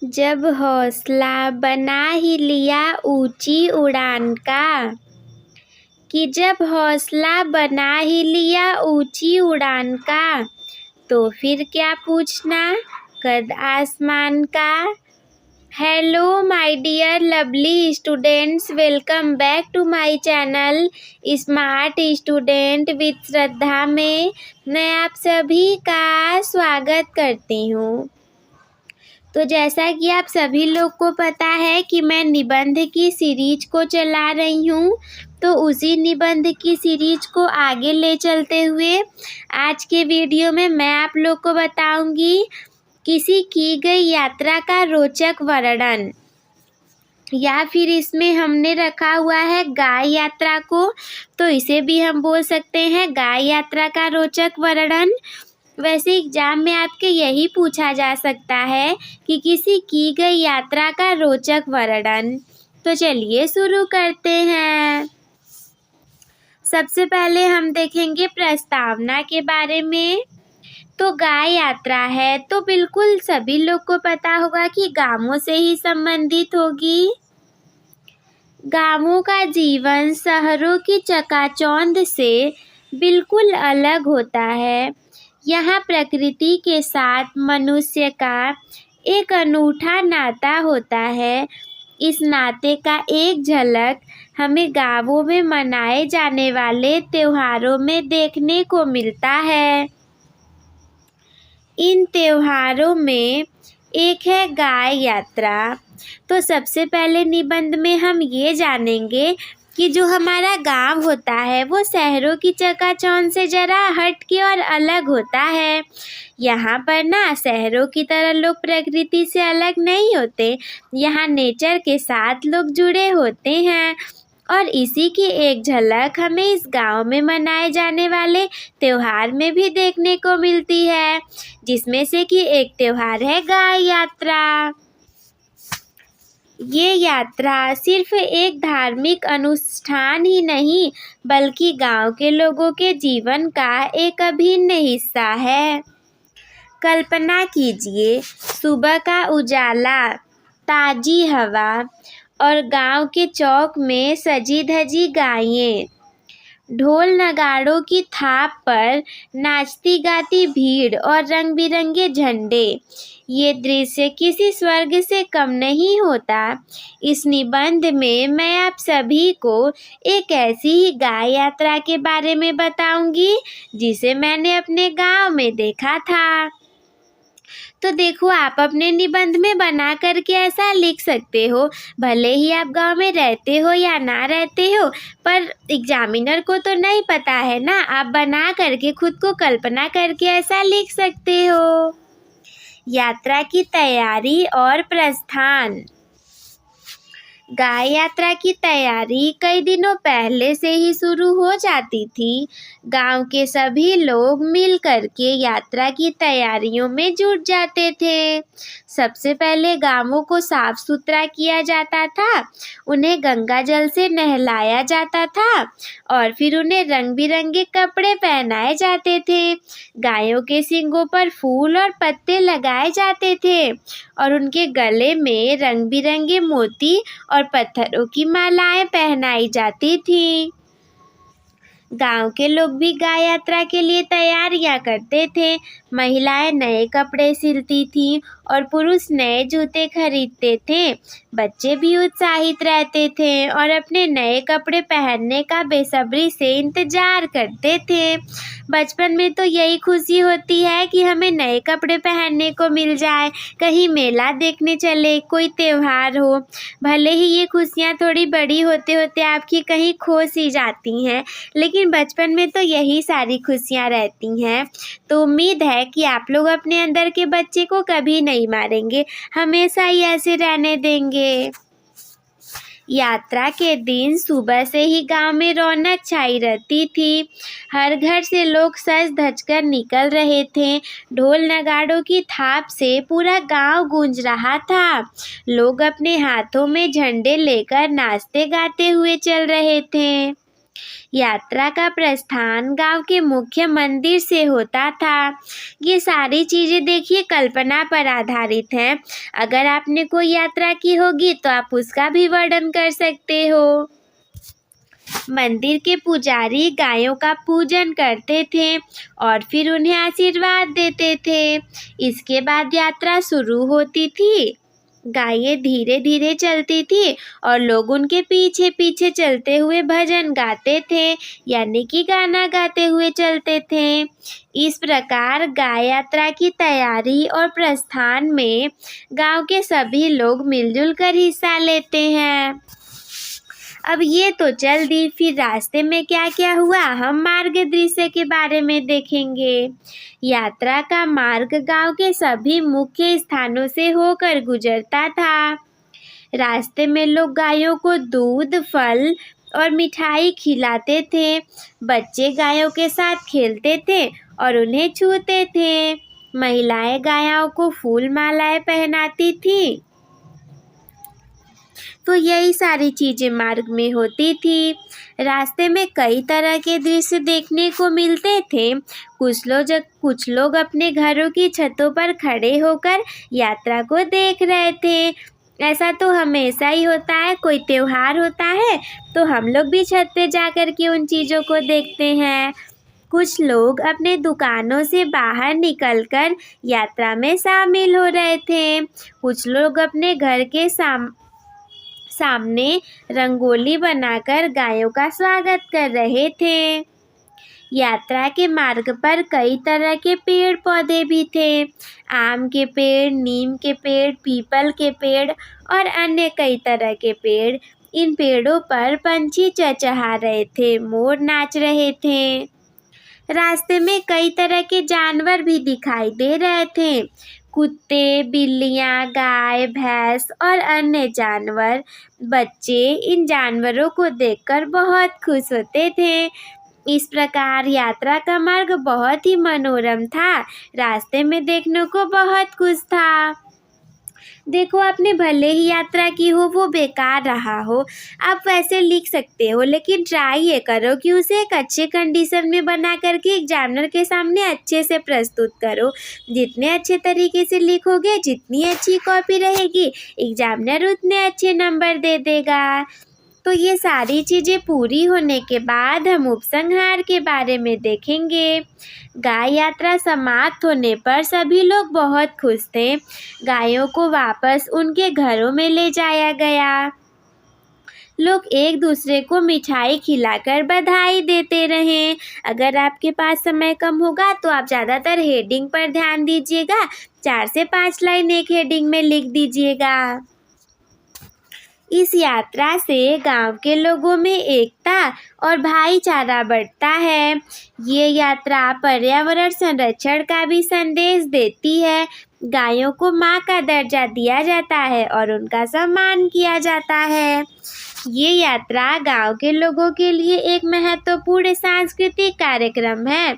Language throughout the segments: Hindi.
जब हौसला बना ही लिया ऊंची उड़ान का, कि जब हौसला बना ही लिया ऊंची उड़ान का, तो फिर क्या पूछना कद आसमान का। Hello my dear lovely students, welcome back to my channel smart student with Shraddha में मैं आप सभी का स्वागत करती हूँ। तो जैसा कि आप सभी लोग को पता है कि मैं निबंध की सीरीज को चला रही हूँ, तो उसी निबंध की सीरीज को आगे ले चलते हुए आज के वीडियो में मैं आप लोग को बताऊंगी किसी की गई यात्रा का रोचक वर्णन, या फिर इसमें हमने रखा हुआ है गाय यात्रा को, तो इसे भी हम बोल सकते हैं गाय यात्रा का रोचक वर्णन। वैसे एग्जाम में आपके यही पूछा जा सकता है कि किसी की गई यात्रा का रोचक वर्णन। तो चलिए शुरू करते हैं। सबसे पहले हम देखेंगे प्रस्तावना के बारे में। तो गाय यात्रा है तो बिल्कुल सभी लोग को पता होगा कि गांवों से ही संबंधित होगी। गांवों का जीवन शहरों की चकाचौंध से बिल्कुल अलग होता है। यहाँ प्रकृति के साथ मनुष्य का एक अनूठा नाता होता है। इस नाते का एक झलक हमें गांवों में मनाए जाने वाले त्योहारों में देखने को मिलता है। इन त्योहारों में एक है गाय यात्रा। तो सबसे पहले निबंध में हम ये जानेंगे कि जो हमारा गांव होता है वो शहरों की चकाचौंध से जरा हट के और अलग होता है। यहाँ पर ना शहरों की तरह लोग प्रकृति से अलग नहीं होते, यहाँ नेचर के साथ लोग जुड़े होते हैं। और इसी की एक झलक हमें इस गांव में मनाए जाने वाले त्योहार में भी देखने को मिलती है, जिसमें से कि एक त्योहार है गाय यात्रा। ये यात्रा सिर्फ एक धार्मिक अनुष्ठान ही नहीं बल्कि गांव के लोगों के जीवन का एक अभिन्न हिस्सा है। कल्पना कीजिए, सुबह का उजाला, ताजी हवा और गांव के चौक में सजी धजी गायें, ढोल नगाड़ों की थाप पर नाचती गाती भीड़ और रंग बिरंगे झंडे। ये दृश्य किसी स्वर्ग से कम नहीं होता। इस निबंध में मैं आप सभी को एक ऐसी ही गाय यात्रा के बारे में बताऊंगी जिसे मैंने अपने गांव में देखा था। तो देखो, आप अपने निबंध में बना करके ऐसा लिख सकते हो, भले ही आप गांव में रहते हो या ना रहते हो, पर एग्जामिनर को तो नहीं पता है ना। आप बना करके खुद को कल्पना करके ऐसा लिख सकते हो। यात्रा की तैयारी और प्रस्थान। गाय यात्रा की तैयारी कई दिनों पहले से ही शुरू हो जाती थी। गांव के सभी लोग मिल करके यात्रा की तैयारियों में जुट जाते थे। सबसे पहले गांवों को साफ सुथरा किया जाता था, उन्हें गंगा जल से नहलाया जाता था और फिर उन्हें रंग बिरंगे कपड़े पहनाए जाते थे। गायों के सींगों पर फूल और पत्ते लगाए जाते थे और उनके गले में रंग बिरंगे मोती और पत्थरों की मालाएं पहनाई जाती थी। गांव के लोग भी गाय यात्रा के लिए तैयारियां करते थे। महिलाएं नए कपड़े सिलती थीं और पुरुष नए जूते खरीदते थे। बच्चे भी उत्साहित रहते थे और अपने नए कपड़े पहनने का बेसब्री से इंतजार करते थे। बचपन में तो यही खुशी होती है कि हमें नए कपड़े पहनने को मिल जाए, कहीं मेला देखने चले, कोई त्योहार हो। भले ही ये खुशियाँ थोड़ी बड़ी होते होते आपकी कहीं खो सी जाती हैं, लेकिन बचपन में तो यही सारी खुशियाँ रहती हैं। तो उम्मीद है कि आप लोग अपने अंदर के बच्चे को कभी नहीं मारेंगे, हमेशा ही ऐसे रहने देंगे। यात्रा के दिन सुबह से ही गांव में रौनक छाई रहती थी। हर घर से लोग सज धज कर निकल रहे थे। ढोल नगाड़ों की थाप से पूरा गांव गूंज रहा था। लोग अपने हाथों में झंडे लेकर नाचते गाते हुए चल रहे थे। यात्रा का प्रस्थान गांव के मुख्य मंदिर से होता था। ये सारी चीज़ें देखिए कल्पना पर आधारित हैं। अगर आपने कोई यात्रा की होगी तो आप उसका भी वर्णन कर सकते हो। मंदिर के पुजारी गायों का पूजन करते थे और फिर उन्हें आशीर्वाद देते थे। इसके बाद यात्रा शुरू होती थी। गायें धीरे धीरे चलती थी और लोग उनके पीछे पीछे चलते हुए भजन गाते थे, यानी कि गाना गाते हुए चलते थे। इस प्रकार गाय यात्रा की तैयारी और प्रस्थान में गांव के सभी लोग मिलजुल कर हिस्सा लेते हैं। अब ये तो चल दी, फिर रास्ते में क्या क्या हुआ हम मार्ग दृश्य के बारे में देखेंगे। यात्रा का मार्ग गांव के सभी मुख्य स्थानों से होकर गुजरता था। रास्ते में लोग गायों को दूध, फल और मिठाई खिलाते थे। बच्चे गायों के साथ खेलते थे और उन्हें छूते थे। महिलाएं गायों को फूल मालाएं पहनाती थी। तो यही सारी चीज़ें मार्ग में होती थी। रास्ते में कई तरह के दृश्य देखने को मिलते थे। कुछ लोग अपने घरों की छतों पर खड़े होकर यात्रा को देख रहे थे। ऐसा तो हमेशा ही होता है, कोई त्योहार होता है तो हम लोग भी छत पे जाकर के उन चीज़ों को देखते हैं। कुछ लोग अपने दुकानों से बाहर निकलकर यात्रा में शामिल हो रहे थे। कुछ लोग अपने घर के सामने रंगोली बनाकर गायों का स्वागत कर रहे थे। यात्रा के मार्ग पर कई तरह के पेड़ पौधे भी थे। आम के पेड़, नीम के पेड़, पीपल के पेड़ और अन्य कई तरह के पेड़। इन पेड़ों पर पंछी चहचहा रहे थे, मोर नाच रहे थे। रास्ते में कई तरह के जानवर भी दिखाई दे रहे थे। कुत्ते, बिल्लियाँ, गाय, भैंस और अन्य जानवर। बच्चे इन जानवरों को देखकर बहुत खुश होते थे। इस प्रकार यात्रा का मार्ग बहुत ही मनोरम था। रास्ते में देखने को बहुत कुछ था। देखो, आपने भले ही यात्रा की हो वो बेकार रहा हो, आप वैसे लिख सकते हो, लेकिन ट्राई ये करो कि उसे एक अच्छे कंडीशन में बना करके एग्जामिनर के सामने अच्छे से प्रस्तुत करो। जितने अच्छे तरीके से लिखोगे, जितनी अच्छी कॉपी रहेगी, एग्जामिनर उतने अच्छे नंबर दे देगा। तो ये सारी चीज़ें पूरी होने के बाद हम उपसंहार के बारे में देखेंगे। गाय यात्रा समाप्त होने पर सभी लोग बहुत खुश थे। गायों को वापस उनके घरों में ले जाया गया। लोग एक दूसरे को मिठाई खिलाकर बधाई देते रहे। अगर आपके पास समय कम होगा तो आप ज़्यादातर हेडिंग पर ध्यान दीजिएगा। 4 से 5 लाइन एक हेडिंग में लिख दीजिएगा। इस यात्रा से गांव के लोगों में एकता और भाईचारा बढ़ता है। ये यात्रा पर्यावरण संरक्षण का भी संदेश देती है। गायों को माँ का दर्जा दिया जाता है और उनका सम्मान किया जाता है। ये यात्रा गांव के लोगों के लिए एक महत्वपूर्ण सांस्कृतिक कार्यक्रम है।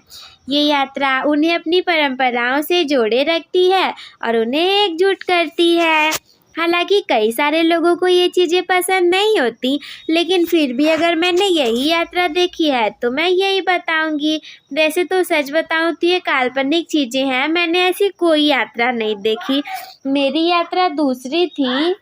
ये यात्रा उन्हें अपनी परंपराओं से जोड़े रखती है और उन्हें एकजुट करती है। हालांकि कई सारे लोगों को ये चीज़ें पसंद नहीं होती, लेकिन फिर भी अगर मैंने यही यात्रा देखी है तो मैं यही बताऊंगी। वैसे तो सच बताऊं तो ये काल्पनिक चीज़ें हैं, मैंने ऐसी कोई यात्रा नहीं देखी। मेरी यात्रा दूसरी थी।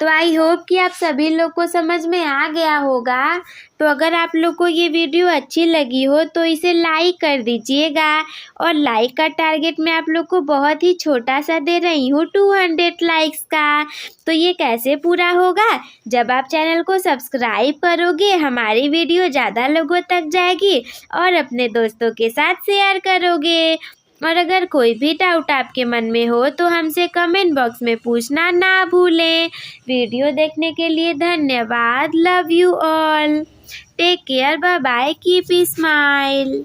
तो आई होप कि आप सभी लोग को समझ में आ गया होगा। तो अगर आप लोग को ये वीडियो अच्छी लगी हो तो इसे लाइक कर दीजिएगा। और लाइक का टारगेट मैं आप लोग को बहुत ही छोटा सा दे रही हूँ, 200 लाइक्स का। तो ये कैसे पूरा होगा? जब आप चैनल को सब्सक्राइब करोगे, हमारी वीडियो ज़्यादा लोगों तक जाएगी और अपने दोस्तों के साथ शेयर करोगे। और अगर कोई भी डाउट आपके मन में हो तो हमसे कमेंट बॉक्स में पूछना ना भूलें। वीडियो देखने के लिए धन्यवाद। Love you all. Take care, bye bye, keep smile.